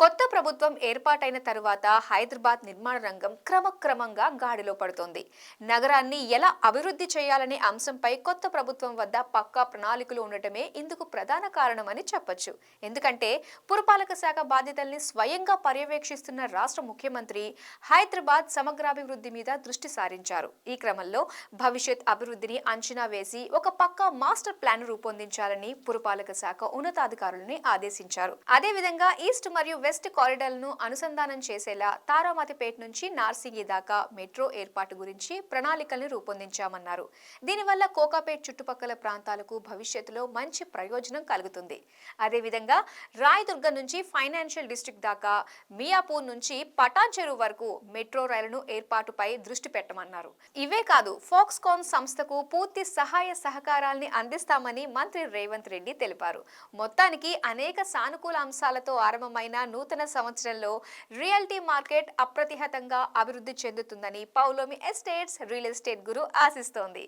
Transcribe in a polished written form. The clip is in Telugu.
కొత్త ప్రభుత్వం ఏర్పాటైన తరువాత హైదరాబాద్ నిర్మాణ రంగం క్రమక్రమంగా గాడిలో పడుతోంది. నగరాన్ని ఎలా అభివృద్ధి చేయాలనే అంశంపై కొత్త ప్రభుత్వం వద్ద పక్కా ప్రణాళికలు ఉండటమే ఇందుకు ప్రధాన కారణమని చెప్పొచ్చు. ఎందుకంటే పురపాలక శాఖ బాధ్యతల్ని స్వయంగా పర్యవేక్షిస్తున్న రాష్ట్ర ముఖ్యమంత్రి హైదరాబాద్ సమగ్రాభివృద్ధి మీద దృష్టి సారించారు. ఈ క్రమంలో భవిష్యత్ అభివృద్ధిని అంచనా వేసి ఒక పక్కా మాస్టర్ ప్లాన్ రూపొందించాలని పురపాలక శాఖ ఉన్నతాధికారులని ఆదేశించారు. అదేవిధంగా ఈస్ట్ మరియు వెస్ట్ కారిడార్లను అనుసంధానం చేసేలా తారామతిపేట నుంచి నార్సింగి దాకా మెట్రో ఏర్పాటు గురించి ప్రణాళికల్ని రూపొందించామన్నారు. దీనివల్ల కోకాపేట్ చుట్టుపక్కల ప్రాంతాలకు భవిష్యత్తులో మంచి ప్రయోజనం కలుగుతుంది. అదేవిధంగా రాయదుర్గం నుంచి ఫైనాన్షియల్ డిస్ట్రిక్ట్ దాకా, మియాపూర్ నుంచి పటాన్ చెరువు వరకు మెట్రో రైలును ఏర్పాటుపై దృష్టి పెట్టమన్నారు. ఇవే కాదు, ఫాక్స్కాన్ సంస్థకు పూర్తి సహాయ సహకారాల్ని అందిస్తామని మంత్రి రేవంత్ రెడ్డి తెలిపారు. మొత్తానికి అనేక సానుకూల అంశాలతో ఆరంభమైన నూతన సంవత్సరంలో రియల్టీ మార్కెట్ అప్రతిహతంగా అభివృద్ధి చెందుతుందని పౌలోమి ఎస్టేట్స్ రియల్ ఎస్టేట్ గురు ఆశిస్తోంది.